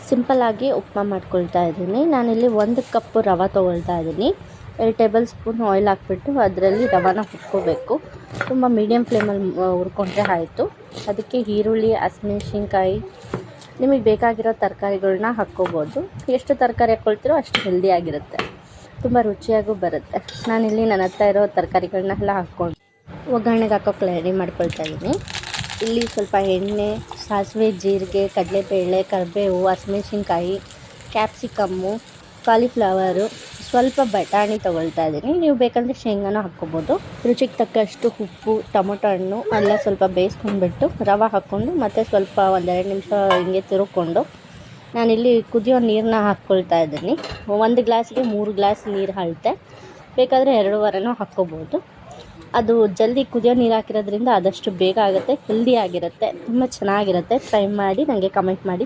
ಸಿಂಪಲ್ಲಾಗಿ ಉಪ್ಮಾ ಮಾಡ್ಕೊಳ್ತಾ ಇದ್ದೀನಿ. ನಾನಿಲ್ಲಿ 1 ಕಪ್ ರವೆ ತೊಗೊಳ್ತಾ ಇದ್ದೀನಿ. 2 ಟೇಬಲ್ ಸ್ಪೂನ್ ಆಯಿಲ್ ಹಾಕ್ಬಿಟ್ಟು ಅದರಲ್ಲಿ ರವಾನ ಹುರ್ಕೋಬೇಕು. ತುಂಬ ಮೀಡಿಯಮ್ ಫ್ಲೇಮಲ್ಲಿ ಹುರ್ಕೊಂಡ್ರೆ ಆಯಿತು. ಅದಕ್ಕೆ ಈರುಳ್ಳಿ, ಹಸಿಮೆಣ್ಸಿನ್ಕಾಯಿ, ನಿಮಗೆ ಬೇಕಾಗಿರೋ ತರಕಾರಿಗಳ್ನ ಹಾಕ್ಕೋಬೋದು. ಎಷ್ಟು ತರಕಾರಿ ಹಾಕ್ಕೊಳ್ತೀರೋ ಅಷ್ಟು ಹೆಲ್ದಿಯಾಗಿರುತ್ತೆ, ತುಂಬ ರುಚಿಯಾಗೂ ಬರುತ್ತೆ. ನಾನಿಲ್ಲಿ ನನ್ನ ಹತ್ರ ಇರೋ ತರಕಾರಿಗಳನ್ನೆಲ್ಲ ಹಾಕ್ಕೊಂಡು ಒಗ್ಗರಣೆಗೆ ಹಾಕೋಕ್ಕೆ ರೆಡಿ ಮಾಡ್ಕೊಳ್ತಾ ಇದ್ದೀನಿ. ಇಲ್ಲಿ ಸ್ವಲ್ಪ ಎಣ್ಣೆ, ಸಾಸಿವೆ, ಜೀರಿಗೆ, ಕಡಲೆಬೇಳೆ, ಕರಿಬೇವು, ಹಸಿಮೆಣ್ಸಿನ್ಕಾಯಿ, ಕ್ಯಾಪ್ಸಿಕಮ್ಮು, ಕಾಲಿಫ್ಲವರು, ಸ್ವಲ್ಪ ಬಟಾಣಿ ತೊಗೊಳ್ತಾ ಇದ್ದೀನಿ. ನೀವು ಬೇಕಂದರೆ ಶೇಂಗಾನೂ ಹಾಕ್ಕೋಬೋದು. ರುಚಿಗೆ ತಕ್ಕಷ್ಟು ಉಪ್ಪು, ಟೊಮೊಟೊ ಹಣ್ಣು ಎಲ್ಲ ಸ್ವಲ್ಪ ಬೇಯಿಸ್ಕೊಂಡ್ಬಿಟ್ಟು ರವೆ ಹಾಕ್ಕೊಂಡು ಮತ್ತು ಸ್ವಲ್ಪ 1-2 ನಿಮಿಷ ಹಿಂಗೆ ತಿರುಗ್ಕೊಂಡು ನಾನಿಲ್ಲಿ ಕುದಿಯೋ ನೀರನ್ನ ಹಾಕ್ಕೊಳ್ತಾ ಇದ್ದೀನಿ. 1 ಗ್ಲಾಸ್ಗೆ 3 ಗ್ಲಾಸ್ ನೀರು ಅಳತೆ, ಬೇಕಾದರೆ 2.5 ಹಾಕ್ಕೋಬೋದು. ಅದು ಜಲ್ದಿ ಕುದಿಯೋ ನೀರು ಹಾಕಿರೋದ್ರಿಂದ ಆದಷ್ಟು ಬೇಗ ಆಗುತ್ತೆ, ಹೆಲ್ದಿ ಆಗಿರುತ್ತೆ, ತುಂಬ ಚೆನ್ನಾಗಿರುತ್ತೆ. ಟ್ರೈ ಮಾಡಿ ನನಗೆ ಕಮೆಂಟ್ ಮಾಡಿ.